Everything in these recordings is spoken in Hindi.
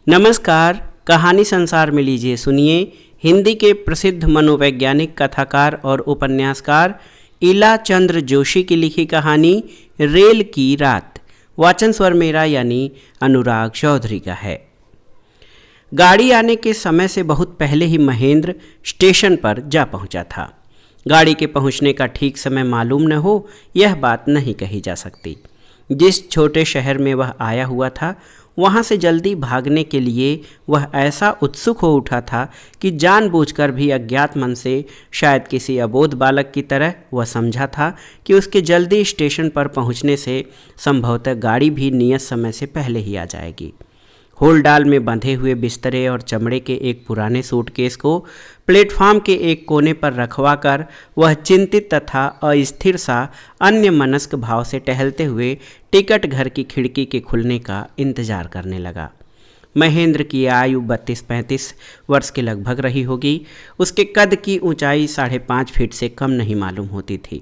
नमस्कार। कहानी संसार में लीजिए सुनिए हिंदी के प्रसिद्ध मनोवैज्ञानिक कथाकार और उपन्यासकार इला चंद्र जोशी की लिखी कहानी रेल की रात। वाचन स्वर मेरा यानी अनुराग चौधरी का है। गाड़ी आने के समय से बहुत पहले ही महेंद्र स्टेशन पर जा पहुंचा था। गाड़ी के पहुंचने का ठीक समय मालूम न हो यह बात नहीं कही जा सकती। जिस छोटे शहर में वह आया हुआ था वहाँ से जल्दी भागने के लिए वह ऐसा उत्सुक हो उठा था कि जानबूझकर भी अज्ञात मन से शायद किसी अबोध बालक की तरह वह समझा था कि उसके जल्दी स्टेशन पर पहुँचने से संभवतः गाड़ी भी नियत समय से पहले ही आ जाएगी। होलडाल में बंधे हुए बिस्तरे और चमड़े के एक पुराने सूटकेस को प्लेटफॉर्म के एक कोने पर रखवा कर वह चिंतित तथा अस्थिर सा अन्य मनस्क भाव से टहलते हुए टिकट घर की खिड़की के खुलने का इंतजार करने लगा। महेंद्र की आयु 32-35 वर्ष के लगभग रही होगी। उसके कद की ऊंचाई 5.5 फीट से कम नहीं मालूम होती थी।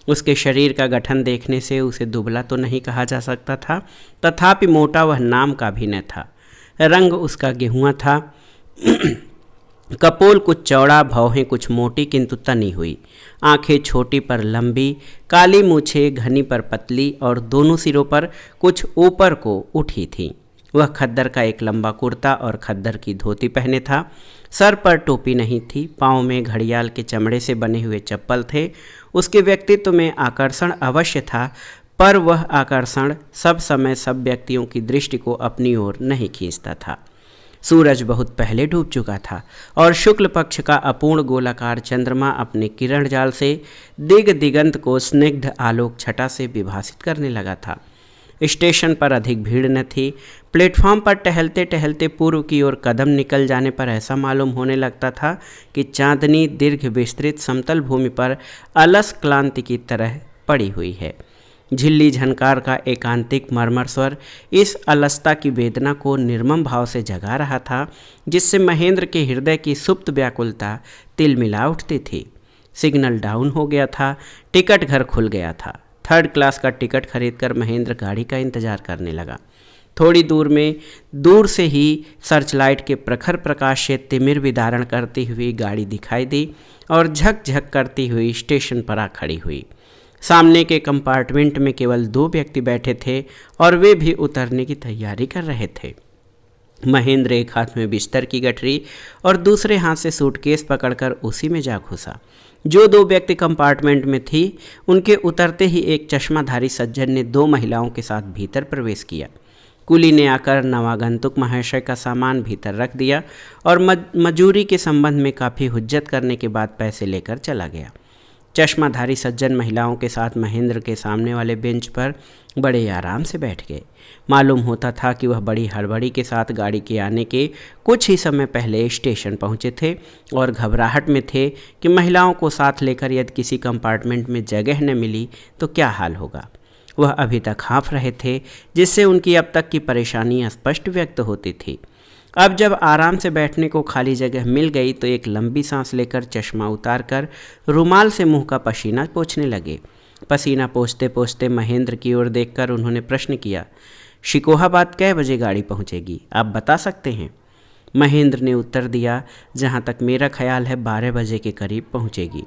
उसके शरीर का गठन देखने से उसे दुबला तो नहीं कहा जा सकता था, तथापि मोटा वह नाम का भी न था। रंग उसका गेहुआ था। कपोल कुछ चौड़ा, भौहें कुछ मोटी किंतु तनी हुई, आंखें छोटी पर लंबी, काली मूछें घनी पर पतली और दोनों सिरों पर कुछ ऊपर को उठी थीं। वह खद्दर का एक लंबा कुर्ता और खद्दर की धोती पहने था। सर पर टोपी नहीं थी। पाँव में घड़ियाल के चमड़े से बने हुए चप्पल थे। उसके व्यक्तित्व में आकर्षण अवश्य था, पर वह आकर्षण सब समय सब व्यक्तियों की दृष्टि को अपनी ओर नहीं खींचता था। सूरज बहुत पहले डूब चुका था और शुक्ल पक्ष का अपूर्ण गोलाकार चंद्रमा अपने किरण जाल से दिगंत को स्निग्ध आलोक छटा से विभासित करने लगा था। स्टेशन पर अधिक भीड़ न थी। प्लेटफॉर्म पर टहलते टहलते पूर्व की ओर कदम निकल जाने पर ऐसा मालूम होने लगता था कि चांदनी दीर्घ विस्तृत समतल भूमि पर अलस क्लांति की तरह पड़ी हुई है। झिल्ली झनकार का एकांतिक मर्मर स्वर इस अलसता की वेदना को निर्मम भाव से जगा रहा था, जिससे महेंद्र के हृदय की सुप्त व्याकुलता तिलमिला उठती थी। सिग्नल डाउन हो गया था। टिकट घर खुल गया था। 3rd क्लास का टिकट खरीदकर महेंद्र गाड़ी का इंतजार करने लगा। थोड़ी दूर से ही सर्चलाइट के प्रखर प्रकाश से तिमिर विदारण करती हुई गाड़ी दिखाई दी और झकझक करती हुई स्टेशन पर आ खड़ी हुई। सामने के कंपार्टमेंट में केवल 2 व्यक्ति बैठे थे और वे भी उतरने की तैयारी कर रहे थे। महेंद्र एक हाथ में बिस्तर की गठरी और दूसरे हाथ से सूटकेस पकड़कर उसी में जा घुसा। जो 2 व्यक्ति कंपार्टमेंट में थी उनके उतरते ही एक चश्माधारी सज्जन ने 2 महिलाओं के साथ भीतर प्रवेश किया। कुली ने आकर नवागंतुक महाशय का सामान भीतर रख दिया और मजूरी के संबंध में काफ़ी हुज्जत करने के बाद पैसे लेकर चला गया। चश्माधारी सज्जन महिलाओं के साथ महेंद्र के सामने वाले बेंच पर बड़े आराम से बैठ गए। मालूम होता था कि वह बड़ी हड़बड़ी के साथ गाड़ी के आने के कुछ ही समय पहले स्टेशन पहुंचे थे और घबराहट में थे कि महिलाओं को साथ लेकर यदि किसी कंपार्टमेंट में जगह न मिली तो क्या हाल होगा। वह अभी तक हाँफ रहे थे, जिससे उनकी अब तक की परेशानी स्पष्ट व्यक्त होती थी। अब जब आराम से बैठने को खाली जगह मिल गई तो एक लंबी सांस लेकर चश्मा उतारकर रुमाल से मुंह का पसीना पोंछने लगे। पसीना पोंछते पोंछते महेंद्र की ओर देखकर उन्होंने प्रश्न किया, शिकोहाबाद कै बजे गाड़ी पहुंचेगी, आप बता सकते हैं? महेंद्र ने उत्तर दिया, जहां तक मेरा ख्याल है 12 बजे के करीब पहुंचेगी।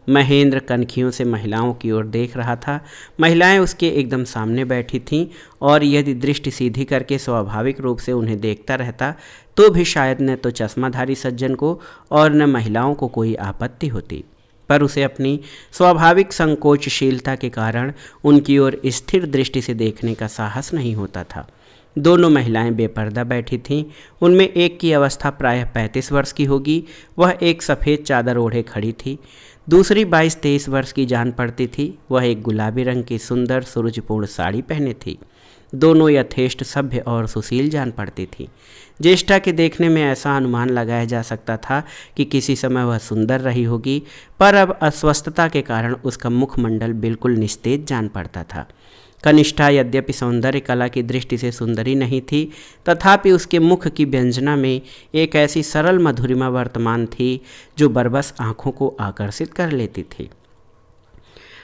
महेंद्र कनखियों से महिलाओं की ओर देख रहा था। महिलाएं उसके एकदम सामने बैठी थीं और यदि दृष्टि सीधी करके स्वाभाविक रूप से उन्हें देखता रहता तो भी शायद न तो चश्माधारी सज्जन को और न महिलाओं को कोई आपत्ति होती, पर उसे अपनी स्वाभाविक संकोचशीलता के कारण उनकी ओर स्थिर दृष्टि से देखने का साहस नहीं होता था। दोनों महिलाएं बेपर्दा बैठी थीं। उनमें एक की अवस्था प्रायः 35 वर्ष की होगी। वह एक सफ़ेद चादर ओढ़े खड़ी थी। दूसरी 22-23 वर्ष की जान पड़ती थी। वह एक गुलाबी रंग की सुंदर सुरुचिपूर्ण साड़ी पहने थी। दोनों यथेष्ट सभ्य और सुशील जान पड़ती थी। ज्येष्ठा के देखने में ऐसा अनुमान लगाया जा सकता था कि किसी समय वह सुंदर रही होगी, पर अब अस्वस्थता के कारण उसका मुखमंडल बिल्कुल निस्तेज जान पड़ता था। कनिष्ठा यद्यपि सौंदर्य कला की दृष्टि से सुंदरी नहीं थी, तथापि उसके मुख की व्यंजना में एक ऐसी सरल मधुरिमा वर्तमान थी जो बरबस आंखों को आकर्षित कर लेती थी।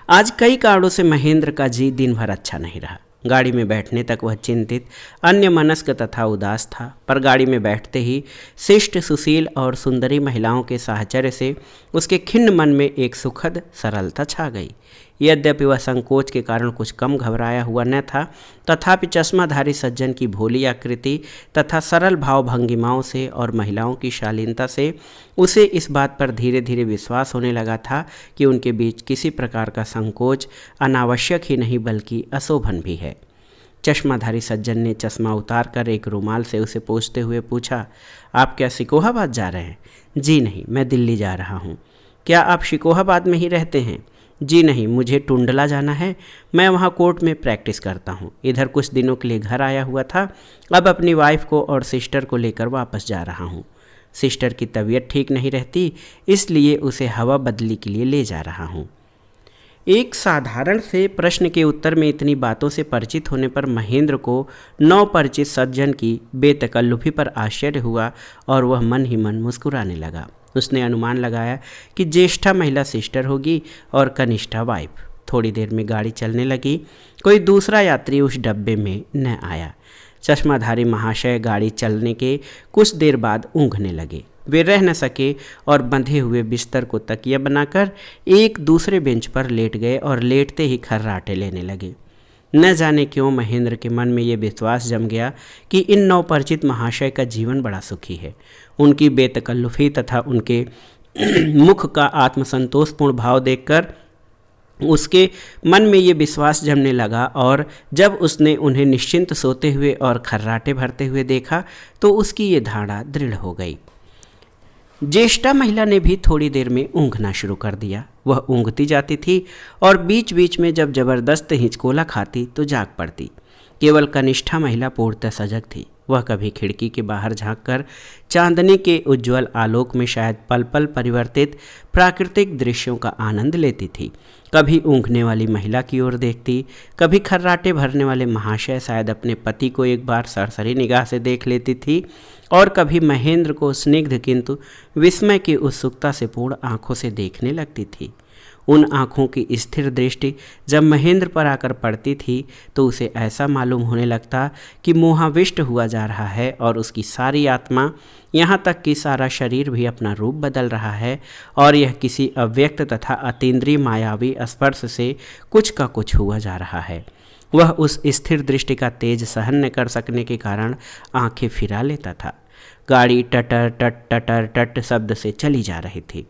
आज कई कारणों से महेंद्र का जी दिन भर अच्छा नहीं रहा। गाड़ी में बैठने तक वह चिंतित, अन्यमनस्क तथा उदास था, पर गाड़ी में बैठते ही शिष्ट, सुशील और सुंदरी महिलाओं के साहचर्य से उसके खिन्न मन में एक सुखद सरलता छा गई। यद्यपि वह संकोच के कारण कुछ कम घबराया हुआ न था, तथापि चश्माधारी सज्जन की भोली आकृति तथा सरल भाव भंगिमाओं से और महिलाओं की शालीनता से उसे इस बात पर धीरे धीरे विश्वास होने लगा था कि उनके बीच किसी प्रकार का संकोच अनावश्यक ही नहीं बल्कि अशोभन भी है। चश्माधारी सज्जन ने चश्मा उतार कर एक रुमाल से उसे पोंछते हुए पूछा, आप क्या शिकोहाबाद जा रहे हैं? जी नहीं, मैं दिल्ली जा रहा हूँ। क्या आप शिकोहाबाद में ही रहते हैं? जी नहीं, मुझे टुंडला जाना है। मैं वहाँ कोर्ट में प्रैक्टिस करता हूँ। इधर कुछ दिनों के लिए घर आया हुआ था, अब अपनी वाइफ को और सिस्टर को लेकर वापस जा रहा हूँ। सिस्टर की तबीयत ठीक नहीं रहती, इसलिए उसे हवा बदली के लिए ले जा रहा हूँ। एक साधारण से प्रश्न के उत्तर में इतनी बातों से परिचित होने पर महेंद्र को नवपरिचित सज्जन की बेतकल्लुफी पर आश्चर्य हुआ और वह मन ही मन मुस्कुराने लगा। उसने अनुमान लगाया कि ज्येष्ठा महिला सिस्टर होगी और कनिष्ठा वाइफ। थोड़ी देर में गाड़ी चलने लगी। कोई दूसरा यात्री उस डब्बे में न आया। चश्माधारी महाशय गाड़ी चलने के कुछ देर बाद ऊँघने लगे। वे रह न सके और बंधे हुए बिस्तर को तकिया बनाकर एक दूसरे बेंच पर लेट गए और लेटते ही खर्राटे लेने लगे। न जाने क्यों महेंद्र के मन में ये विश्वास जम गया कि इन नवपरिचित महाशय का जीवन बड़ा सुखी है। उनकी बेतकल्लुफी तथा उनके मुख का आत्मसंतोषपूर्ण भाव देखकर उसके मन में ये विश्वास जमने लगा और जब उसने उन्हें निश्चिंत सोते हुए और खर्राटे भरते हुए देखा तो उसकी ये धारणा दृढ़ हो गई। ज्येष्ठा महिला ने भी थोड़ी देर में ऊँघना शुरू कर दिया। वह ऊँघती जाती थी और बीच बीच में जब जबरदस्त हिचकोला खाती तो जाग पड़ती। केवल कनिष्ठा महिला पूर्णतः सजग थी। वह कभी खिड़की के बाहर झांककर चांदनी के उज्ज्वल आलोक में शायद पल पल परिवर्तित प्राकृतिक दृश्यों का आनंद लेती थी, कभी ऊँघने वाली महिला की ओर देखती, कभी खर्राटे भरने वाले महाशय शायद अपने पति को एक बार सरसरी निगाह से देख लेती थी और कभी महेंद्र को स्निग्ध किंतु विस्मय की उत्सुकता से पूर्ण आंखों से देखने लगती थी। उन आँखों की स्थिर दृष्टि जब महेंद्र पर आकर पड़ती थी तो उसे ऐसा मालूम होने लगता कि मोहाविष्ट हुआ जा रहा है और उसकी सारी आत्मा, यहाँ तक कि सारा शरीर भी अपना रूप बदल रहा है और यह किसी अव्यक्त तथा अतीन्द्रिय मायावी स्पर्श से कुछ का कुछ हुआ जा रहा है। वह उस स्थिर दृष्टि का तेज सहन न कर सकने के कारण आंखें फिरा लेता था। गाड़ी टटर टट टटर टट शब्द से चली जा रही थी।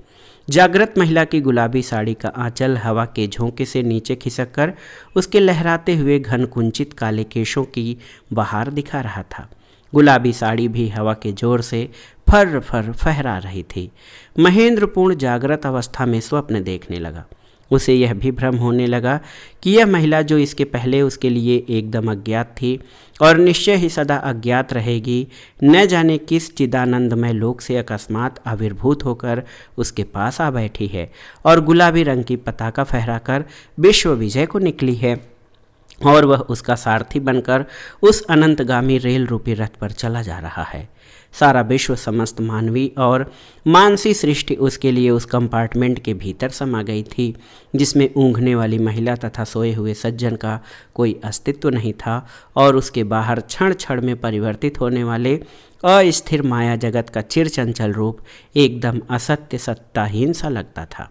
जागृत महिला की गुलाबी साड़ी का आंचल हवा के झोंके से नीचे खिसक कर उसके लहराते हुए घन कुंचित काले केशों की बहार दिखा रहा था। गुलाबी साड़ी भी हवा के जोर से फर फर फहरा रही थी। महेंद्र पूर्ण जागृत अवस्था में स्वप्न देखने लगा। उसे यह भी भ्रम होने लगा कि यह महिला जो इसके पहले उसके लिए एकदम अज्ञात थी और निश्चय ही सदा अज्ञात रहेगी, न जाने किस चिदानंदमय लोक से अकस्मात आविर्भूत होकर उसके पास आ बैठी है और गुलाबी रंग की पताका फहराकर विश्व विजय को निकली है और वह उसका सारथी बनकर उस अनंतगामी रेल रूपी रथ पर चला जा रहा है। सारा विश्व, समस्त मानवी और मानसी सृष्टि उसके लिए उस कंपार्टमेंट के भीतर समा गई थी जिसमें ऊँघने वाली महिला तथा सोए हुए सज्जन का कोई अस्तित्व नहीं था और उसके बाहर क्षण क्षण में परिवर्तित होने वाले अस्थिर माया जगत का चिरचंचल रूप एकदम असत्य सत्ताहीन सा लगता था।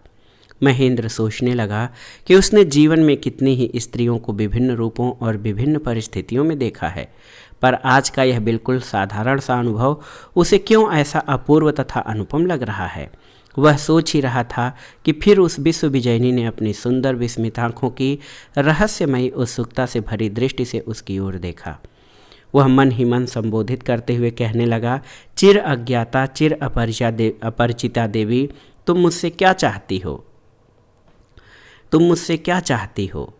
महेंद्र सोचने लगा कि उसने जीवन में कितनी ही स्त्रियों को विभिन्न रूपों और विभिन्न परिस्थितियों में देखा है, पर आज का यह बिल्कुल साधारण सा अनुभव उसे क्यों ऐसा अपूर्व तथा अनुपम लग रहा है। वह सोच ही रहा था कि फिर उस विश्व विजयिनी ने अपनी सुंदर विस्मित आँखों की रहस्यमयी उत्सुकता से भरी दृष्टि से उसकी ओर देखा। वह मन ही मन संबोधित करते हुए कहने लगा, चिर अज्ञाता चिर अपरिचिता देवी, तुम मुझसे क्या चाहती हो? तुम मुझसे क्या चाहती हो?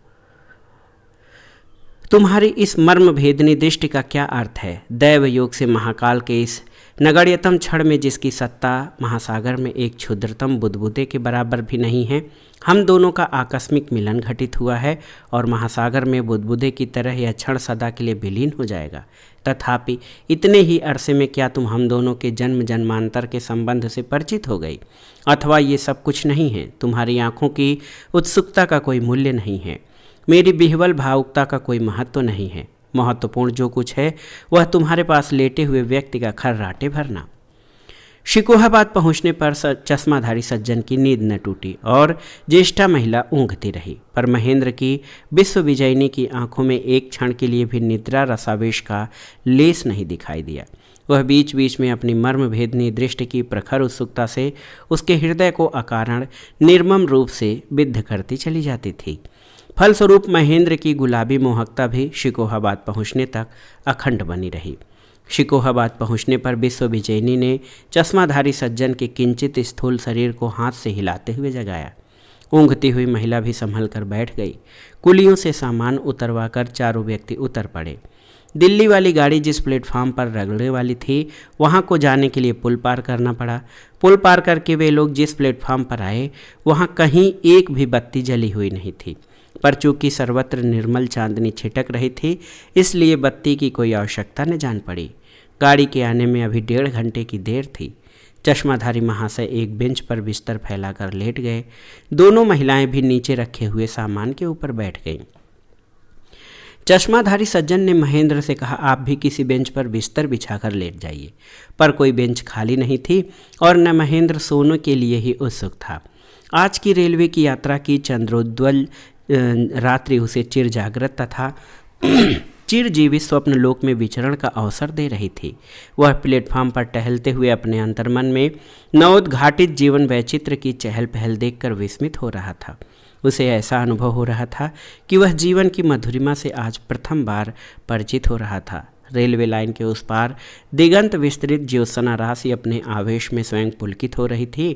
तुम्हारी इस मर्म भेदनी दृष्टि का क्या अर्थ है? दैव योग से महाकाल के इस नगण्यतम क्षण में जिसकी सत्ता महासागर में एक क्षुद्रतम बुदबुदे के बराबर भी नहीं है, हम दोनों का आकस्मिक मिलन घटित हुआ है और महासागर में बुदबुदे की तरह यह क्षण सदा के लिए विलीन हो जाएगा। तथापि इतने ही अरसे में क्या तुम हम दोनों के जन्म जन्मांतर के संबंध से परिचित हो गई? अथवा ये सब कुछ नहीं है? तुम्हारी आँखों की उत्सुकता का कोई मूल्य नहीं है? मेरी बिहवल भावुकता का कोई महत्व नहीं है। महत्वपूर्ण जो कुछ है वह तुम्हारे पास लेटे हुए व्यक्ति का खर्राटे भरना। शिकोहाबाद पहुंचने पर चश्माधारी सज्जन की नींद न टूटी और ज्येष्ठा महिला ऊँघती रही, पर महेंद्र की विश्व विजयिनी की आंखों में एक क्षण के लिए भी निद्रा रसावेश का लेस नहीं दिखाई दिया। वह बीच बीच में अपनी मर्म भेदनी दृष्टि की प्रखर उत्सुकता से उसके हृदय को अकारण निर्मम रूप से विद्ध करती चली जाती थी। फलस्वरूप महेंद्र की गुलाबी मोहकता भी शिकोहाबाद पहुंचने तक अखंड बनी रही। शिकोहाबाद पहुंचने पर विश्व विजयिनी ने चश्माधारी सज्जन के किंचित स्थूल शरीर को हाथ से हिलाते हुए जगाया। ऊँघती हुई महिला भी संभल कर बैठ गई। कुलियों से सामान उतरवाकर चारों व्यक्ति उतर पड़े। दिल्ली वाली गाड़ी जिस प्लेटफार्म पर रगड़ने वाली थी वहां को जाने के लिए पुल पार करना पड़ा। पुल पार करके वे लोग जिस प्लेटफार्म पर आए वहां कहीं एक भी बत्ती जली हुई नहीं थी, पर चूंकि सर्वत्र निर्मल चांदनी छिटक रही थी इसलिए बत्ती की कोई आवश्यकता न जान पड़ी। गाड़ी के आने में अभी 1.5 घंटे की देर थी। चश्माधारी महाशय एक बेंच पर बिस्तर फैलाकर लेट गए। दोनों महिलाएं भी नीचे रखे हुए सामान के ऊपर बैठ गईं। चश्माधारी सज्जन ने महेंद्र से कहा, आप भी किसी बेंच पर बिस्तर बिछाकर लेट जाइए, पर कोई बेंच खाली नहीं थी और न महेंद्र सोने के लिए ही उत्सुक था। आज की रेलवे की यात्रा की चंद्रोज्ज्वल रात्रि उसे चिर जागृत तथा चिरजीवित स्वप्न लोक में विचरण का अवसर दे रही थी। वह प्लेटफार्म पर टहलते हुए अपने अंतर्मन में नवोद्घाटित जीवन वैचित्र की चहल पहल देखकर विस्मित हो रहा था। उसे ऐसा अनुभव हो रहा था कि वह जीवन की मधुरिमा से आज प्रथम बार परिचित हो रहा था। रेलवे लाइन के उस पार दिगंत विस्तृत ज्योत्सना राशि अपने आवेश में स्वयं पुलकित हो रही थी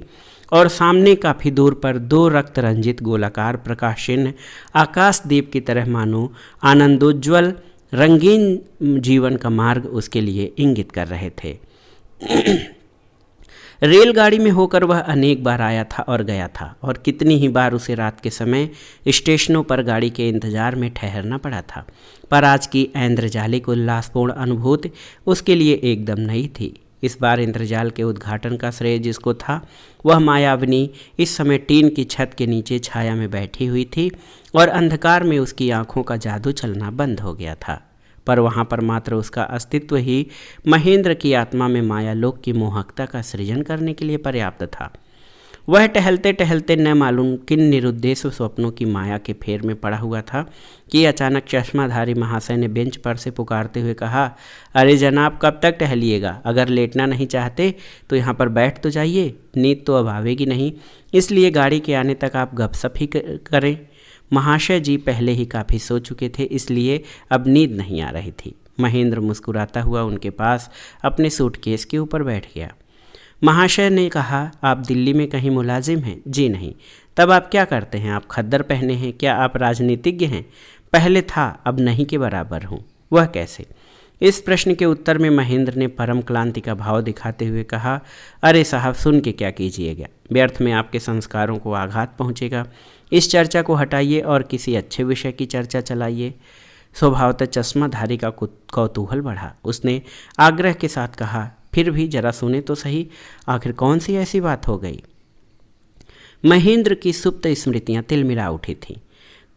और सामने काफ़ी दूर पर 2 रक्त रंजित गोलाकार प्रकाश चिन्ह आकाशदीप की तरह मानो आनंदोज्ज्वल रंगीन जीवन का मार्ग उसके लिए इंगित कर रहे थे। रेलगाड़ी में होकर वह अनेक बार आया था और गया था और कितनी ही बार उसे रात के समय स्टेशनों पर गाड़ी के इंतजार में ठहरना पड़ा था, पर आज की ऐन्द्रजालिक उल्लासपूर्ण अनुभूति उसके लिए एकदम नई थी। इस बार इंद्रजाल के उद्घाटन का श्रेय जिसको था वह मायाविनी इस समय टीन की छत के नीचे छाया में बैठी हुई थी और अंधकार में उसकी आंखों का जादू चलना बंद हो गया था, पर वहाँ पर मात्र उसका अस्तित्व ही महेंद्र की आत्मा में मायालोक की मोहकता का सृजन करने के लिए पर्याप्त था। वह टहलते टहलते न मालूम किन निरुद्देश्य स्वप्नों की माया के फेर में पड़ा हुआ था कि अचानक चश्माधारी महाशय ने बेंच पर से पुकारते हुए कहा, अरे जनाब, कब तक टहलिएगा? अगर लेटना नहीं चाहते तो यहाँ पर बैठ तो जाइए, नींद तो अब आवेगी नहीं, इसलिए गाड़ी के आने तक आप गपशप ही करें। महाशय जी पहले ही काफ़ी सो चुके थे, इसलिए अब नींद नहीं आ रही थी। महेंद्र मुस्कुराता हुआ उनके पास अपने सूटकेस के ऊपर बैठ गया। महाशय ने कहा, आप दिल्ली में कहीं मुलाजिम हैं? जी नहीं। तब आप क्या करते हैं? आप खद्दर पहने हैं? क्या आप राजनीतिज्ञ हैं? पहले था, अब नहीं के बराबर हूँ। वह कैसे? इस प्रश्न के उत्तर में महेंद्र ने परम क्लांति का भाव दिखाते हुए कहा, अरे साहब, सुन के क्या कीजिएगा, व्यर्थ में आपके संस्कारों को आघात पहुँचेगा। इस चर्चा को हटाइए और किसी अच्छे विषय की चर्चा चलाइए। स्वभावतः चश्माधारी का कौतूहल बढ़ा। उसने आग्रह के साथ कहा, फिर भी जरा सुने तो सही, आखिर कौन सी ऐसी बात हो गई? महेंद्र की सुप्त स्मृतियां तिलमिला उठी थीं।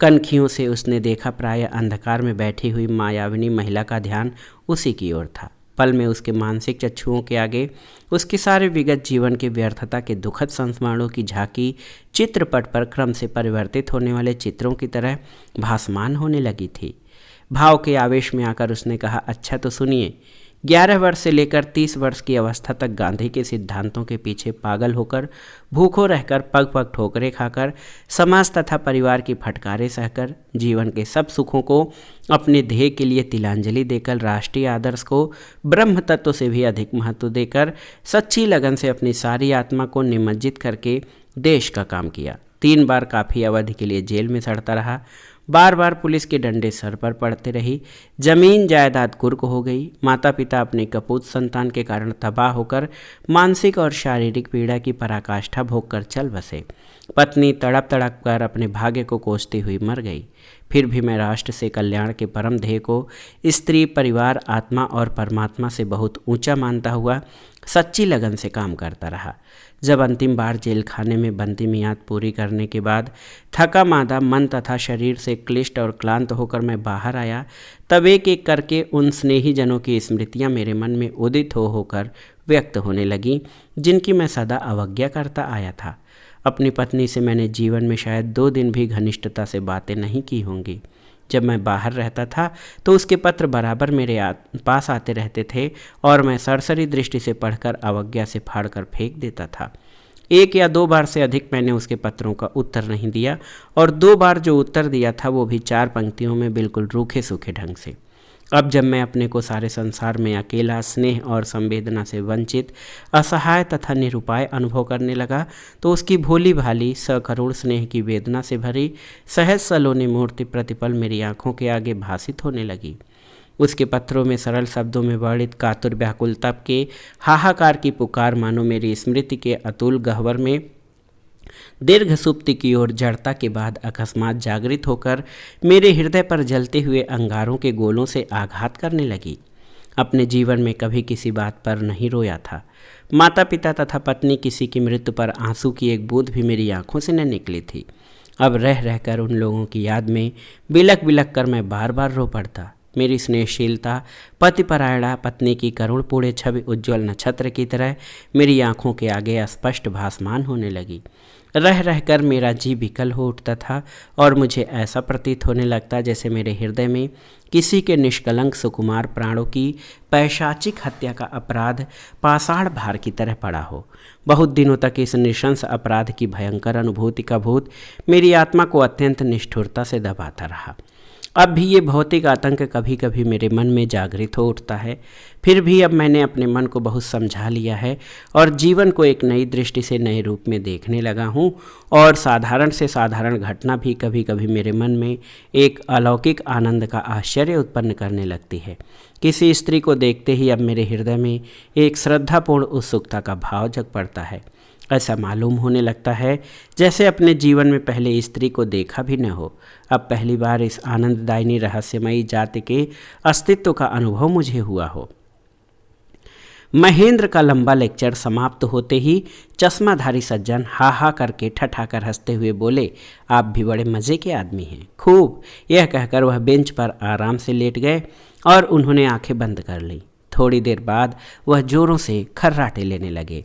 कनखियों से उसने देखा प्राय अंधकार में बैठी हुई मायाविनी महिला का ध्यान उसी की ओर था। पल में उसके मानसिक चक्षुओं के आगे उसके सारे विगत जीवन के व्यर्थता के दुखद संस्मरणों की झांकी चित्रपट पर क्रम से परिवर्तित होने वाले चित्रों की तरह भासमान होने लगी थी। भाव के आवेश में आकर उसने कहा, अच्छा तो सुनिए। 11 वर्ष से लेकर 30 वर्ष की अवस्था तक गांधी के सिद्धांतों के पीछे पागल होकर, भूखों रहकर, पग पग ठोकरें खाकर, समाज तथा परिवार की फटकारें सहकर, जीवन के सब सुखों को अपने ध्येय के लिए तिलांजलि देकर, राष्ट्रीय आदर्श को ब्रह्म तत्व से भी अधिक महत्व देकर, सच्ची लगन से अपनी सारी आत्मा को निमज्जित करके देश का काम किया। 3 बार काफ़ी अवधि के लिए जेल में सड़ता रहा। बार बार पुलिस के डंडे सर पर पड़ते रही। जमीन जायदाद कुर्क हो गई। माता पिता अपने कपूत संतान के कारण तबाह होकर मानसिक और शारीरिक पीड़ा की पराकाष्ठा भोग कर चल बसे। पत्नी तड़प तड़प कर अपने भाग्य को कोसती हुई मर गई। फिर भी मैं राष्ट्र से कल्याण के परम ध्येय को स्त्री, परिवार, आत्मा और परमात्मा से बहुत ऊंचा मानता हुआ सच्ची लगन से काम करता रहा। जब अंतिम बार जेल खाने में बंदी मियाद पूरी करने के बाद थका मांदा मन तथा शरीर से क्लिष्ट और क्लांत होकर मैं बाहर आया, तब एक एक करके उन स्नेही जनों की स्मृतियां मेरे मन में उदित होकर व्यक्त होने लगीं, जिनकी मैं सदा अवज्ञा करता आया था। अपनी पत्नी से मैंने जीवन में शायद 2 दिन भी घनिष्ठता से बातें नहीं की होंगी। जब मैं बाहर रहता था तो उसके पत्र बराबर मेरे पास आते रहते थे और मैं सरसरी दृष्टि से पढ़कर अवज्ञा से फाड़कर फेंक देता था। 1 या 2 बार से अधिक मैंने उसके पत्रों का उत्तर नहीं दिया, और 2 बार जो उत्तर दिया था वो भी 4 पंक्तियों में, बिल्कुल रूखे सूखे ढंग से। अब जब मैं अपने को सारे संसार में अकेला, स्नेह और संवेदना से वंचित, असहाय तथा निरुपाय अनुभव करने लगा, तो उसकी भोली भाली सकरुण स्नेह की वेदना से भरी सहज सलोनी मूर्ति प्रतिपल मेरी आंखों के आगे भासित होने लगी। उसके पत्रों में सरल शब्दों में वर्णित कातुर व्याकुल तप के हाहाकार की पुकार मानो मेरी स्मृति के अतुल गह्वर में दीर्घ सुप्ति की ओर जड़ता के बाद अकस्मात जागृत होकर मेरे हृदय पर जलते हुए अंगारों के गोलों से आघात करने लगी। अपने जीवन में कभी किसी बात पर नहीं रोया था। माता पिता तथा पत्नी किसी की मृत्यु पर आंसू की एक बूंद भी मेरी आंखों से न निकली थी। अब रह रहकर उन लोगों की याद में बिलख बिलख कर मैं बार बार रो पड़ता। मेरी स्नेहशीलता, पतिपरायणा, पत्नी की करुणपूर्ण छवि उज्ज्वल नक्षत्र की तरह मेरी आंखों के आगे स्पष्ट भासमान होने लगी। रह रहकर मेरा जी विकल हो उठता था और मुझे ऐसा प्रतीत होने लगता जैसे मेरे हृदय में किसी के निष्कलंक सुकुमार प्राणों की पैशाचिक हत्या का अपराध पाषाण भार की तरह पड़ा हो। बहुत दिनों तक इस नृशंस अपराध की भयंकर अनुभूति का भूत मेरी आत्मा को अत्यंत निष्ठुरता से दबाता रहा। अब भी ये भौतिक आतंक कभी कभी मेरे मन में जागृत हो उठता है। फिर भी अब मैंने अपने मन को बहुत समझा लिया है और जीवन को एक नई दृष्टि से, नए रूप में देखने लगा हूँ, और साधारण से साधारण घटना भी कभी कभी मेरे मन में एक अलौकिक आनंद का आश्चर्य उत्पन्न करने लगती है। किसी स्त्री को देखते ही अब मेरे हृदय में एक श्रद्धापूर्ण उत्सुकता का भाव जग पड़ता है। ऐसा मालूम होने लगता है जैसे अपने जीवन में पहले स्त्री को देखा भी न हो। अब पहली बार इस आनंददायिनी रहस्यमयी जाति के अस्तित्व का अनुभव मुझे हुआ हो। महेंद्र का लंबा लेक्चर समाप्त होते ही चश्माधारी सज्जन हा हा करके ठठाकर हंसते हुए बोले, आप भी बड़े मज़े के आदमी हैं, खूब। यह कहकर वह बेंच पर आराम से लेट गए और उन्होंने आंखें बंद कर लीं। थोड़ी देर बाद वह जोरों से खर्राटे लेने लगे।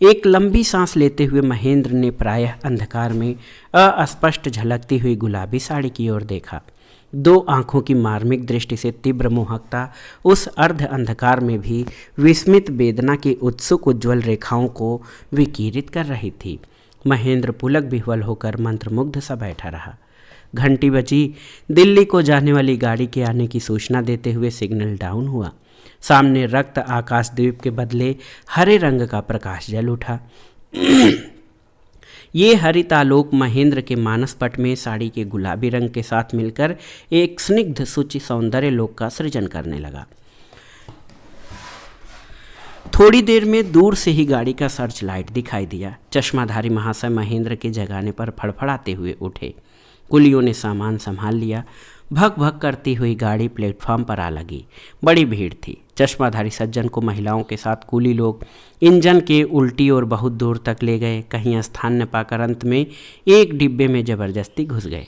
एक लंबी सांस लेते हुए महेंद्र ने प्रायः अंधकार में अस्पष्ट झलकती हुई गुलाबी साड़ी की ओर देखा। 2 आंखों की मार्मिक दृष्टि से तीव्र मोहकता उस अर्ध अंधकार में भी विस्मित वेदना की उत्सुक उज्ज्वल रेखाओं को विकीरित कर रही थी। महेंद्र पुलक विह्वल होकर मंत्रमुग्ध सा बैठा रहा। घंटी बजी। दिल्ली को जाने वाली गाड़ी के आने की सूचना देते हुए सिग्नल डाउन हुआ। सामने रक्त आकाशद्वीप के बदले हरे रंग का प्रकाश जल उठा। ये हरितालोक महेंद्र के मानसपट में साड़ी के गुलाबी रंग के साथ मिलकर एक स्निग्ध सूची सौंदर्य लोक का सृजन करने लगा। थोड़ी देर में दूर से ही गाड़ी का सर्च लाइट दिखाई दिया। चश्माधारी महाशय महेंद्र के जगाने पर फड़फड़ाते हुए उठे। कुलियों ने सामान संभाल लिया। भग भग करती हुई गाड़ी प्लेटफॉर्म पर आ लगी। बड़ी भीड़ थी। चश्माधारी सज्जन को महिलाओं के साथ कूली लोग इंजन के उल्टी और बहुत दूर तक ले गए। कहीं स्थान न पाकर अंत में एक डिब्बे में जबरदस्ती घुस गए।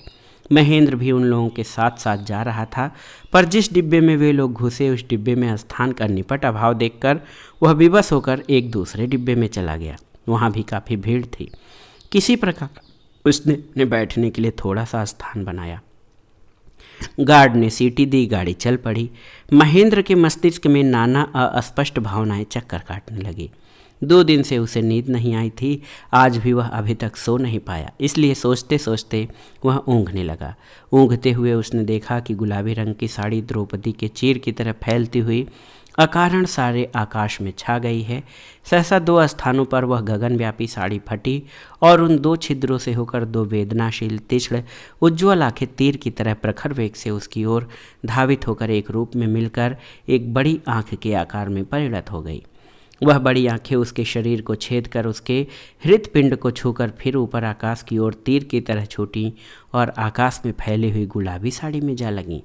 महेंद्र भी उन लोगों के साथ साथ जा रहा था, पर जिस डिब्बे में वे लोग घुसे उस डिब्बे में स्थान का निपट अभाव देखकर वह विवश होकर एक दूसरे डिब्बे में चला गया। वहाँ भी काफ़ी भीड़ थी। किसी प्रकार उसने बैठने के लिए थोड़ा सा स्थान बनाया। गार्ड ने सीटी दी। गाड़ी चल पड़ी। महेंद्र के मस्तिष्क में नाना अस्पष्ट भावनाएं चक्कर काटने लगी। 2 दिन से उसे नींद नहीं आई थी। आज भी वह अभी तक सो नहीं पाया, इसलिए सोचते सोचते वह ऊँघने लगा। ऊँघते हुए उसने देखा कि गुलाबी रंग की साड़ी द्रौपदी के चीर की तरह फैलती हुई अकारण सारे आकाश में छा गई है। सहसा 2 स्थानों पर वह गगनव्यापी साड़ी फटी और उन 2 छिद्रों से होकर 2 वेदनाशील तीक्ष्ण उज्ज्वल आंखें तीर की तरह प्रखर वेग से उसकी ओर धावित होकर एक रूप में मिलकर एक बड़ी आंख के आकार में परिणत हो गई। वह बड़ी आंखें उसके शरीर को छेद कर उसके हृत्पिंड को छूकर फिर ऊपर आकाश की ओर तीर की तरह छूटी और आकाश में फैली हुई गुलाबी साड़ी में जा लगीं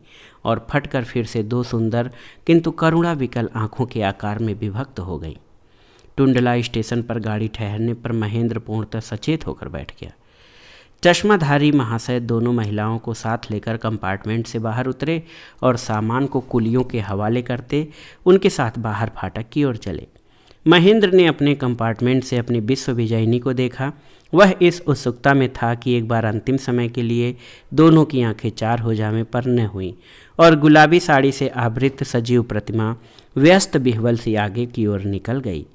और फटकर फिर से दो सुंदर किंतु करुणा विकल आंखों के आकार में विभक्त हो गई। टुंडला स्टेशन पर गाड़ी ठहरने पर महेंद्र पूर्णतः सचेत होकर बैठ गया। चश्माधारी महाशय दोनों महिलाओं को साथ लेकर कंपार्टमेंट से बाहर उतरे और सामान को कुलियों के हवाले करते उनके साथ बाहर फाटक की ओर चले। महेंद्र ने अपने कंपार्टमेंट से अपनी विश्व विजयिनी को देखा। वह इस उत्सुकता में था कि एक बार अंतिम समय के लिए दोनों की आंखें चार हो जाने पर न हुई और गुलाबी साड़ी से आवृत सजीव प्रतिमा व्यस्त बिहवल सी आगे की ओर निकल गई।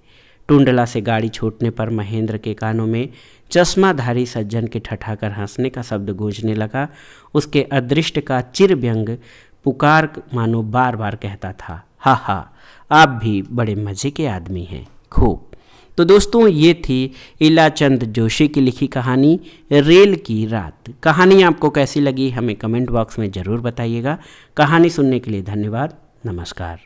टुंडला से गाड़ी छूटने पर महेंद्र के कानों में चश्माधारी सज्जन के ठठाकर हंसने का शब्द गूंजने लगा। उसके अदृष्ट का चिर व्यंग पुकार मानो बार बार कहता था, हा हा, आप भी बड़े मज़े के आदमी हैं, खूब। तो दोस्तों, ये थी इलाचंद जोशी की लिखी कहानी रेल की रात। कहानी आपको कैसी लगी हमें कमेंट बॉक्स में ज़रूर बताइएगा। कहानी सुनने के लिए धन्यवाद। नमस्कार।